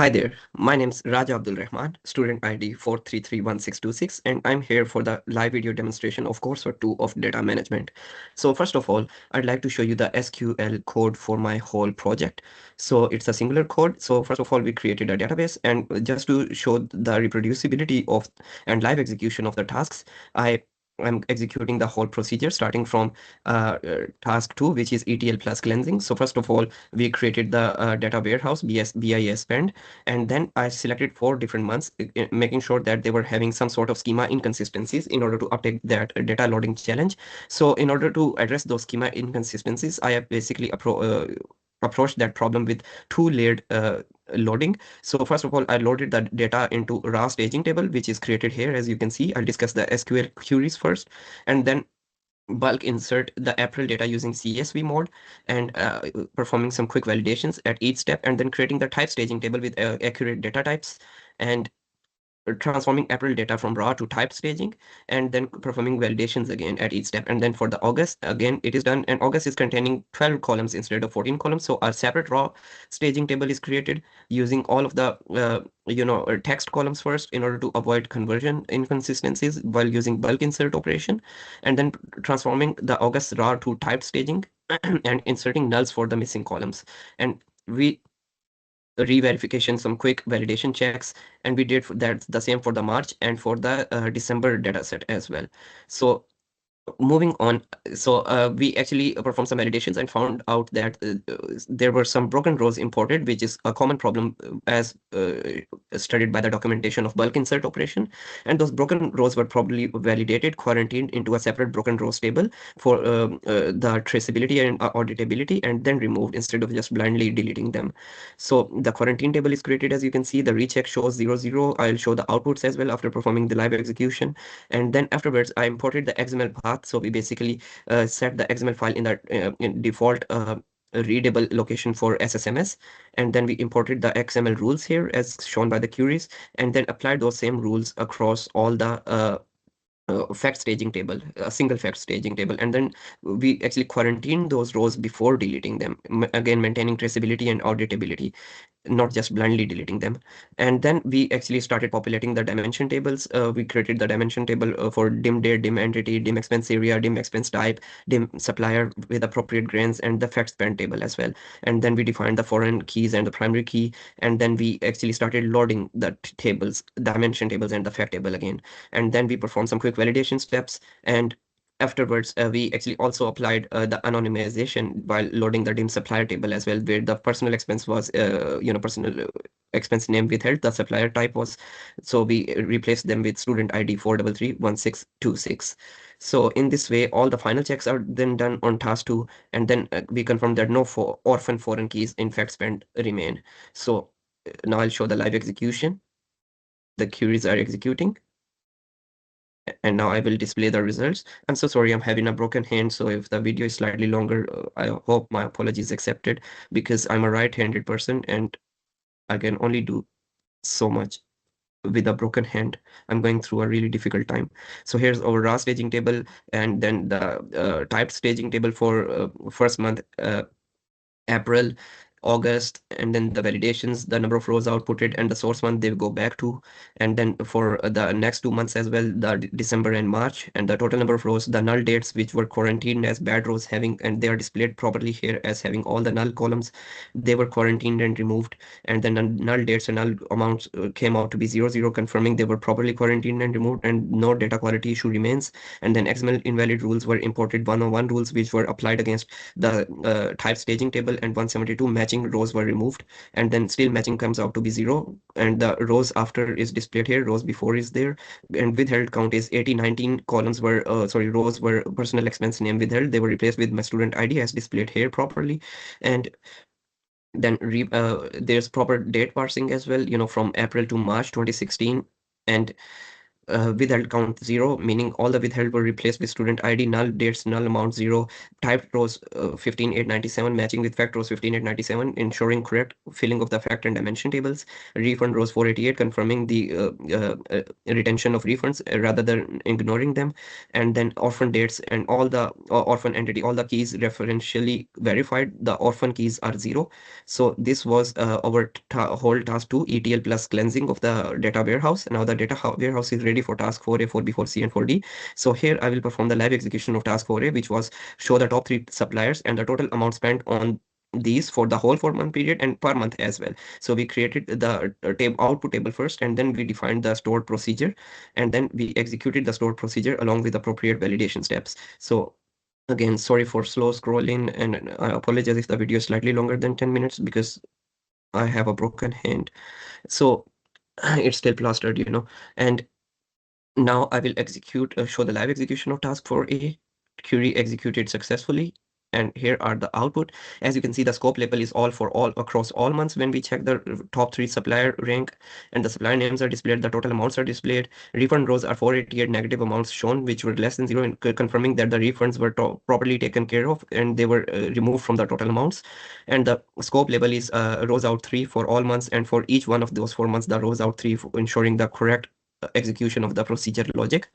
Hi there, my name's Raja Abdul Rahman, student ID 4331626, and I'm here for the live video demonstration of Coursework 2 of data management. So first of all, I'd like to show you the SQL code for my whole project. So it's a singular code. So first of all, we created a database, and just to show the reproducibility of and live execution of the tasks, I'm executing the whole procedure starting from task 2, which is ETL plus cleansing. So first of all, we created the data warehouse BIS spend, and then I selected 4 different months, making sure that they were having some sort of schema inconsistencies in order to update that data loading challenge. So in order to address those schema inconsistencies, I have basically approached that problem with two-layered loading. So first of all, I loaded the data into raw staging table, which is created here. As you can see, I'll discuss the SQL queries first, and then bulk insert the April data using CSV mode, and performing some quick validations at each step, and then creating the type staging table with accurate data types, and transforming April data from raw to typed staging, and then performing validations again at each step. And then for the August, again, it is done, and August is containing 12 columns instead of 14 columns. So a separate raw staging table is created using all of the text columns first in order to avoid conversion inconsistencies while using bulk insert operation, and then transforming the August raw to typed staging and inserting nulls for the missing columns. And we re-verification, some quick validation checks, and we did that the same for the March and for the December dataset as well. So moving on, so we actually performed some validations and found out that there were some broken rows imported, which is a common problem as studied by the documentation of bulk insert operation. And those broken rows were probably validated, quarantined into a separate broken rows table for the traceability and auditability, and then removed instead of just blindly deleting them. So the quarantine table is created. As you can see, the recheck shows 0, 0. I'll show the outputs as well after performing the live execution. And then afterwards, I imported the XML path. So we basically set the XML file in the in default readable location for SSMS. And then we imported the XML rules here as shown by the queries, and then applied those same rules across all the fact staging table, a single fact staging table. And then we actually quarantined those rows before deleting them, again maintaining traceability and auditability, not just blindly deleting them. And then we actually started populating the dimension tables. We created the dimension table for dim date, dim entity, dim expense area, dim expense type, dim supplier with appropriate grains, and the fact spend table as well. And then we defined the foreign keys and the primary key. And then we actually started loading the tables, dimension tables, and the fact table again. And then we performed some quick validation steps. And afterwards, we actually also applied the anonymization while loading the dim supplier table as well, where the personal expense was, personal expense name withheld. The supplier type was, so we replaced them with student ID 4331626. So in this way, all the final checks are then done on task 2, and then we confirm that no orphan foreign keys in fact spent remain. So now I'll show the live execution. The queries are executing, and now I will display the results. I'm so sorry, I'm having a broken hand, so if the video is slightly longer, I hope my apologies accepted, because I'm a right-handed person and I can only do so much with a broken hand. I'm going through a really difficult time. So here's our raw staging table, and then the typed staging table for first month, April, August, and then the validations, the number of rows outputted, and the source one they go back to. And then for the next 2 months as well, the December and March, and the total number of rows, the null dates which were quarantined as bad rows having, and they are displayed properly here as having all the null columns, they were quarantined and removed. And then the null dates and null amounts came out to be 0, 0, confirming they were properly quarantined and removed, and no data quality issue remains. And then XML invalid rules were imported, 101 rules which were applied against the type staging table, and 172 matching rows were removed. And then still matching comes out to be 0, and the rows after is displayed here, rows before is there. And withheld count is 80. 19 columns were rows were personal expense name withheld, they were replaced with my student ID as displayed here properly. And then there's proper date parsing as well, from April to March 2016. And withheld count 0, meaning all the withheld were replaced with student ID, null, dates, null, amount 0, typed rows 15897 matching with fact rows 15897, ensuring correct filling of the fact and dimension tables, refund rows 488 confirming the retention of refunds rather than ignoring them, and then orphan dates and all the orphan entity, all the keys referentially verified, the orphan keys are 0. So this was our whole task 2 ETL plus cleansing of the data warehouse. Now the data warehouse is ready for task 4A, 4B, 4C, and 4D. So here I will perform the live execution of task 4A, which was show the top 3 suppliers and the total amount spent on these for the whole 4-month period and per month as well. So we created the table output table first, and then we defined the stored procedure, and then we executed the stored procedure along with appropriate validation steps. So again, sorry for slow scrolling, and I apologize if the video is slightly longer than 10 minutes because I have a broken hand. So it's still plastered. And now I will show the live execution of task 4A. Query executed successfully. And here are the output. As you can see, the scope label is all for all across all months. When we check the top 3 supplier rank and the supplier names are displayed, the total amounts are displayed. Refund rows are 488 negative amounts shown, which were less than 0, and confirming that the refunds were properly taken care of and they were removed from the total amounts. And the scope label is rows out 3 for all months, and for each one of those 4 months, the rows out 3 ensuring the correct execution of the procedure logic.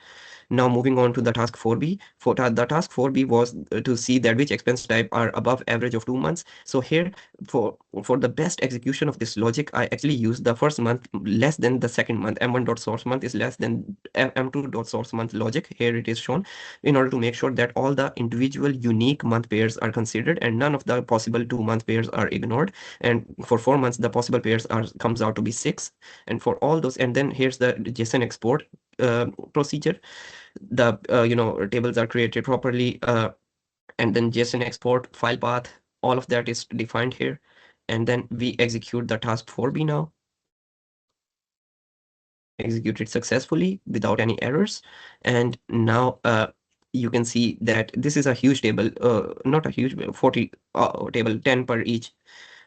Now moving on to the task 4B. The task 4B was to see that which expense type are above average of 2 months. So here for the best execution of this logic, I actually use the first month less than the second month. M1.source month is less than M2.source month logic. Here it is shown in order to make sure that all the individual unique month pairs are considered and none of the possible 2-month pairs are ignored. And for 4 months, the possible pairs comes out to be 6. And for all those, and then here's the JSON export procedure. The tables are created properly, and then JSON export file path, all of that is defined here. And then we execute the task 4B now. Executed successfully without any errors. And now you can see that this is a huge table, not a huge, 40 table, 10 per each.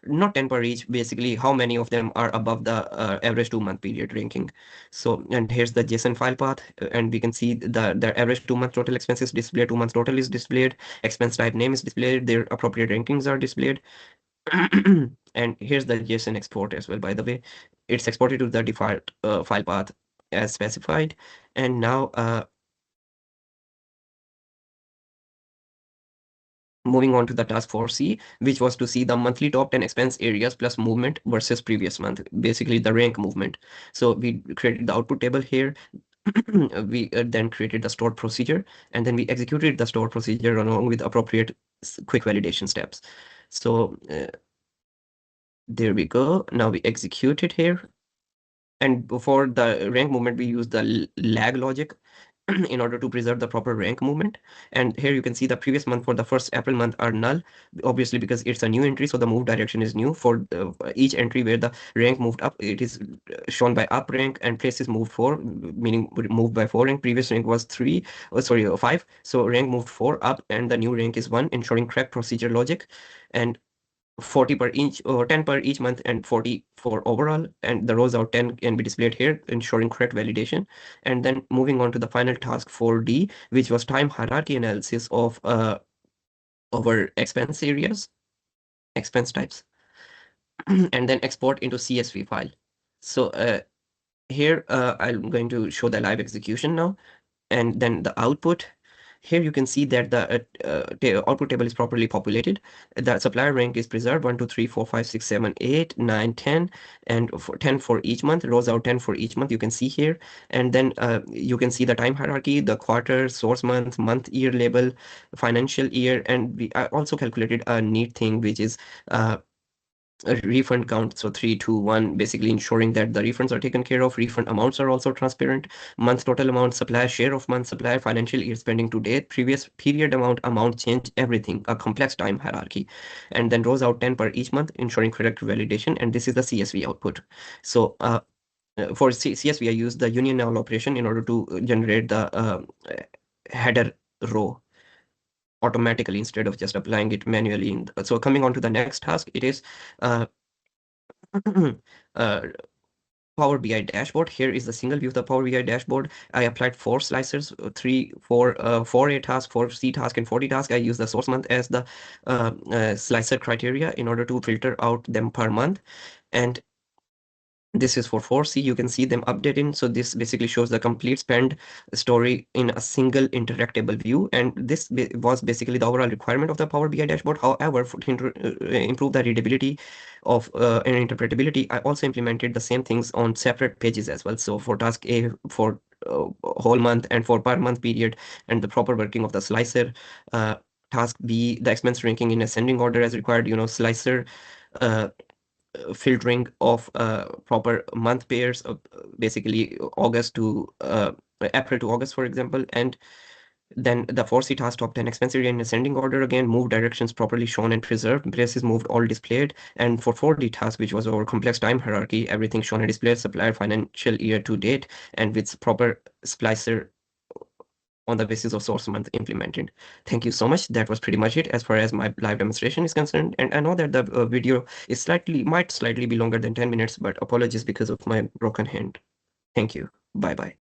Not 10 per each, basically how many of them are above the average 2-month period ranking. So, and here's the JSON file path, and we can see the average 2-month total expenses displayed, 2 months total is displayed, expense type name is displayed, their appropriate rankings are displayed. And here's the JSON export as well, by the way. It's exported to the default file path as specified. And now moving on to the task 4C, which was to see the monthly top 10 expense areas plus movement versus previous month, basically the rank movement. So we created the output table here. We then created the stored procedure, and then we executed the stored procedure along with appropriate quick validation steps. So there we go. Now we execute it here. And before the rank movement, we use the lag logic in order to preserve the proper rank movement. And here you can see the previous month for the first April month are null, obviously because it's a new entry, so the move direction is new. For each entry where the rank moved up, it is shown by up rank, and place is moved 4, meaning moved by 4 rank. Previous rank was 3, sorry, 5, so rank moved 4 up, and the new rank is 1, ensuring correct procedure logic. And 40 per each, or 10 per each month, and 40 for overall, and the rows out 10 can be displayed here, ensuring correct validation. And then moving on to the final task 4D, which was time hierarchy analysis of our expense areas, expense types, and then export into CSV file. So here I'm going to show the live execution now, and then the output. Here you can see that the output table is properly populated. The supplier rank is preserved 1, 2, 3, 4, 5, 6, 7, 8, 9, 10, and 10 for each month, rows out 10 for each month, you can see here. And then you can see the time hierarchy, the quarter, source month, month, year label, financial year. And I also calculated a neat thing, which is a refund count. So 3, 2, 1, basically ensuring that the refunds are taken care of. Refund amounts are also transparent. Month total amount, supplier share of month, supplier financial year spending to date, previous period amount change, everything, a complex time hierarchy. And then rows out 10 per each month, ensuring correct validation. And this is the CSV output. So for CSV, I use the union null operation in order to generate the header row automatically instead of just applying it manually. So coming on to the next task, it is uh, uh, Power BI dashboard. Here is the single view of the Power BI dashboard. I applied 4 slicers, three, four A task, 4 C task, and 40 task. I use the source month as the slicer criteria in order to filter out them per month. And this is for 4C. You can see them updating. So this basically shows the complete spend story in a single interactable view. And this was basically the overall requirement of the Power BI dashboard. However, to improve the readability of and interpretability, I also implemented the same things on separate pages as well. So for task A, for whole month, and for per month period, and the proper working of the slicer. Task B, the expense ranking in ascending order as required, slicer uh, filtering of proper month pairs, basically August to April to August, for example. And then the 4C task top 10 expense area in ascending order again, move directions properly shown and preserved, braces moved all displayed. And for 4D task, which was our complex time hierarchy, everything shown and displayed, supplier financial year to date, and with proper splicer on the basis of source month implemented. Thank you so much. That was pretty much it as far as my live demonstration is concerned. And I know that the video is might slightly be longer than 10 minutes, but apologies because of my broken hand. Thank you. Bye bye.